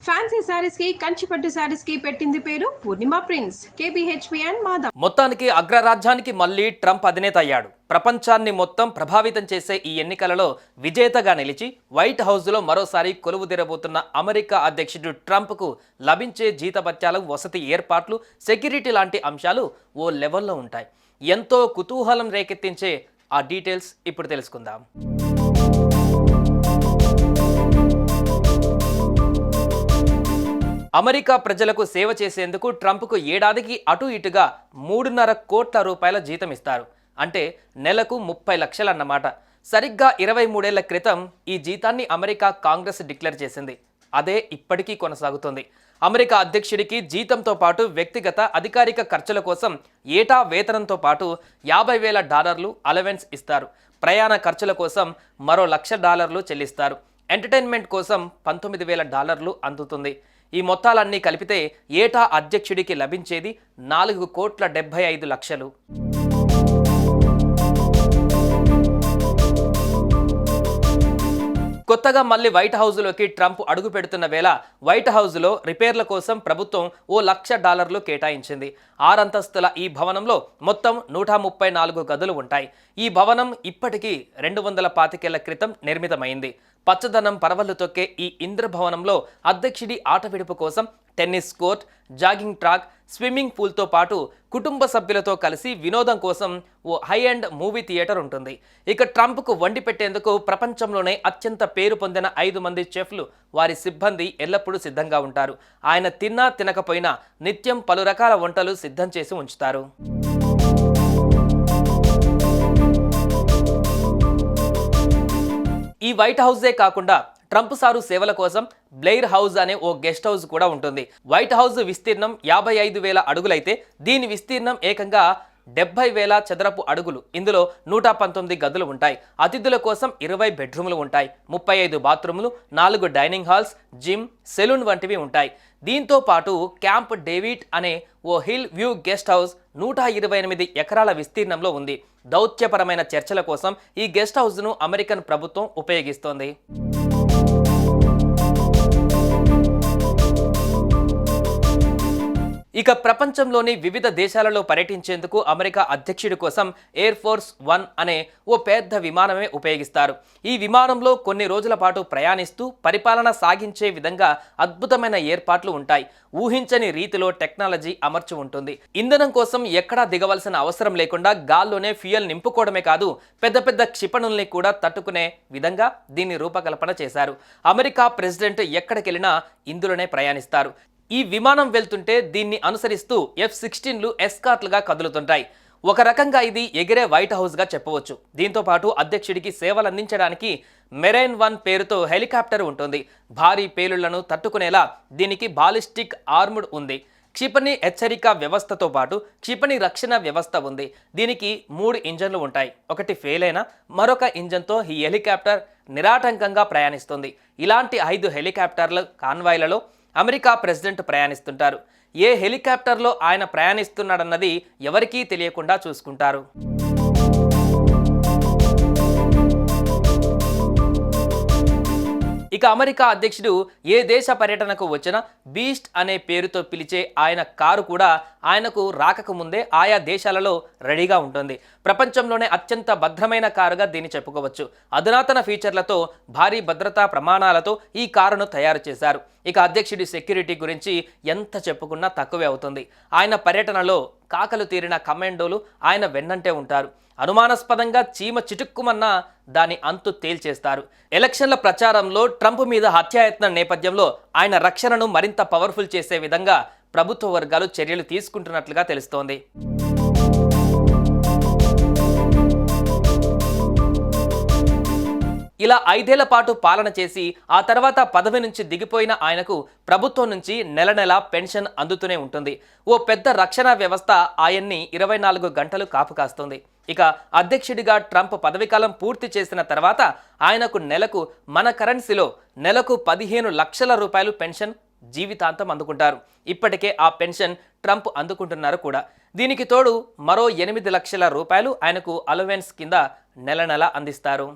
Fancy saris కి కంచిపట్టు సారీస్ కి పెట్టింది పేరు పూర్ణిమ ప్రింట్స్. KBHP and Madhav. మొత్తానికి అగ్రరాజ్యానికి మళ్ళీ ట్రంప్ అధినేత అయ్యాడు. ప్రపంచాన్ని మొత్తం ప్రభావితం చేసే ఈ ఎన్నికలలో విజేతగా నిలిచి వైట్ హౌస్లో మరోసారి కొలువుదీరబోతున్న అమెరికా అధ్యక్షుడు ట్రంప్కు లభించే జీతభత్యాలు, వసతి ఏర్పాట్లు, సెక్యూరిటీ లాంటి అంశాలు ఓ లెవెల్లో ఉంటాయి. ఎంతో కుతూహలం రేకెత్తించే ఆ డీటెయిల్స్ ఇప్పుడు తెలుసుకుందాం. అమెరికా ప్రజలకు సేవ చేసేందుకు ట్రంప్కు ఏడాదికి అటు ఇటుగా 3.5 కోట్ల రూపాయల జీతం ఇస్తారు. అంటే నెలకు 30 లక్షలన్నమాట. సరిగ్గా 23 ఏళ్ల క్రితం ఈ జీతాన్ని అమెరికా కాంగ్రెస్ డిక్లేర్ చేసింది. అదే ఇప్పటికీ కొనసాగుతుంది. అమెరికా అధ్యక్షుడికి జీతంతో పాటు వ్యక్తిగత అధికారిక ఖర్చుల కోసం ఏటా వేతనంతో పాటు $50,000 అలవెన్స్ ఇస్తారు. ప్రయాణ ఖర్చుల కోసం మరో $1,00,000 చెల్లిస్తారు. ఎంటర్టైన్మెంట్ కోసం $19,000 అందుతుంది. ఈ మొత్తాలన్నీ కలిపితే ఏటా అధ్యక్షుడికి లభించేది 4,75,00,000. కొత్తగా మళ్ళీ వైట్ హౌస్లోకి ట్రంప్ అడుగు పెడుతున్న వేళ వైట్ హౌస్లో రిపేర్ల కోసం ప్రభుత్వం ఓ $1,00,000 కేటాయించింది. 6 అంతస్తుల ఈ భవనంలో మొత్తం 134 గదులు ఉంటాయి. ఈ భవనం ఇప్పటికీ 225 ఏళ్ల క్రితం నిర్మితమైంది. పచ్చదనం పరవళ్లు తొక్కే ఈ ఇంద్రభవనంలో అధ్యక్షుడి ఆట విడుపు కోసం tennis court, jogging track, swimming పూల్తో పాటు కుటుంబ సభ్యులతో కలిసి వినోదం కోసం a high end movie theatre ఉంటుంది. ఇక ట్రంప్కు వండి పెట్టేందుకు ప్రపంచంలోనే అత్యంత పేరు పొందిన 5 మంది చెఫ్లు, వారి సిబ్బంది ఎల్లప్పుడూ సిద్ధంగా ఉంటారు. ఆయన తిన్నా తినకపోయినా నిత్యం పలు రకాల వంటలు సిద్ధం చేసి ఉంచుతారు. ఈ వైట్ హౌసే కాకుండా ట్రంప్ సారు సేవల కోసం బ్లెయిర్ హౌస్ అనే ఓ గెస్ట్ హౌస్ కూడా ఉంటుంది. వైట్ హౌస్ విస్తీర్ణం 55,000 అడుగులైతే దీని విస్తీర్ణం ఏకంగా 70,000 చదరపు అడుగులు. ఇందులో 119 గదులు ఉంటాయి. అతిథుల కోసం 20 బెడ్రూములు ఉంటాయి. 35 బాత్రూములు, 4 డైనింగ్ హాల్స్, జిమ్, సెలూన్ వంటివి ఉంటాయి. దీంతో పాటు క్యాంప్ డేవిడ్ అనే ఓ హిల్ వ్యూ గెస్ట్ హౌస్ 128 ఎకరాల విస్తీర్ణంలో ఉంది. దౌత్యపరమైన చర్చల కోసం ఈ గెస్ట్ హౌస్ను అమెరికన్ ప్రభుత్వం ఉపయోగిస్తోంది. ఇక ప్రపంచంలోని వివిధ దేశాలలో పర్యటించేందుకు అమెరికా అధ్యక్షుడి కోసం ఎయిర్ ఫోర్స్ 1 అనే ఓ పెద్ద విమానమే ఉపయోగిస్తారు. ఈ విమానంలో కొన్ని రోజుల పాటు ప్రయాణిస్తూ పరిపాలన సాగించే విధంగా అద్భుతమైన ఏర్పాట్లు ఉంటాయి. ఊహించని రీతిలో టెక్నాలజీ అమర్చి ఉంటుంది. ఇంధనం కోసం ఎక్కడా దిగవలసిన అవసరం లేకుండా గాల్లోనే ఫ్యూయల్ నింపుకోవడమే కాదు, పెద్ద పెద్ద క్షిపణుల్ని కూడా తట్టుకునే విధంగా దీన్ని రూపకల్పన చేశారు. అమెరికా ప్రెసిడెంట్ ఎక్కడికెళ్ళినా ఇందులోనే ప్రయాణిస్తారు. ఈ విమానం వెళ్తుంటే దీన్ని అనుసరిస్తూ F-16లు ఎస్కార్ట్లుగా కదులుతుంటాయి. ఒక రకంగా ఇది ఎగిరే వైట్ హౌస్గా చెప్పవచ్చు. దీంతో పాటు అధ్యక్షుడికి సేవలు అందించడానికి మెరైన్ 1 పేరుతో హెలికాప్టర్ ఉంటుంది. భారీ పేలుళ్లను తట్టుకునేలా దీనికి బాలిస్టిక్ ఆర్మ్డ్ ఉంది. క్షిపణి హెచ్చరిక వ్యవస్థతో పాటు క్షిపణి రక్షణ వ్యవస్థ ఉంది. దీనికి 3 ఇంజన్లు ఉంటాయి. ఒకటి ఫెయిల్ అయినా మరొక ఇంజన్తో ఈ హెలికాప్టర్ నిరాటంకంగా ప్రయాణిస్తుంది. ఇలాంటి 5 హెలికాప్టర్ల కాన్వాయ్లలో అమెరికా ప్రెసిడెంట్ ప్రయాణిస్తుంటారు. ఏ హెలికాప్టర్లో ఆయన ప్రయాణిస్తున్నాడన్నది ఎవరికీ తెలియకుండా చూసుకుంటారు. ఇక అమెరికా అధ్యక్షుడు ఏ దేశ పర్యటనకు వచ్చినా బీస్ట్ అనే పేరుతో పిలిచే ఆయన కారు కూడా ఆయనకు రాకముందే ఆయా దేశాలలో రెడీగా ఉంటుంది. ప్రపంచంలోనే అత్యంత భద్రమైన కారుగా దీన్ని చెప్పుకోవచ్చు. అధునాతన ఫీచర్లతో, భారీ భద్రతా ప్రమాణాలతో ఈ కారును తయారు చేశారు. ఇక అధ్యక్షుడి సెక్యూరిటీ గురించి ఎంత చెప్పుకున్నా తక్కువే అవుతుంది. ఆయన పర్యటనలో కాకలు తీరిన కమాండోలు ఆయన వెన్నంటే ఉంటారు. అనుమానాస్పదంగా చీమ చిటుక్కుమన్నా దాని అంతు తేల్చేస్తారు. ఎలక్షన్ల ప్రచారంలో ట్రంప్ మీద హత్యాయత్నం నేపథ్యంలో ఆయన రక్షణను మరింత పవర్ఫుల్ చేసే విధంగా ప్రభుత్వ వర్గాలు చర్యలు తీసుకుంటున్నట్లుగా తెలుస్తోంది. ఇలా 5 ఏళ్ల పాటు పాలన చేసి ఆ తర్వాత పదవి నుంచి దిగిపోయిన ఆయనకు ప్రభుత్వం నుంచి నెల నెల పెన్షన్ అందుతూనే ఉంటుంది. ఓ పెద్ద రక్షణ వ్యవస్థ ఆయన్ని 24 గంటలు కాపు కాస్తుంది. ఇక అధ్యక్షుడిగా ట్రంప్ పదవీకాలం పూర్తి చేసిన తర్వాత ఆయనకు నెలకు మన కరెన్సీలో నెలకు 15 లక్షల రూపాయలు పెన్షన్ జీవితాంతం అందుకుంటారు. ఇప్పటికే ఆ పెన్షన్ ట్రంప్ అందుకుంటున్నారు కూడా. దీనికి తోడు మరో 8 లక్షల రూపాయలు ఆయనకు అలవెన్స్ కింద నెల నెల అందిస్తారు.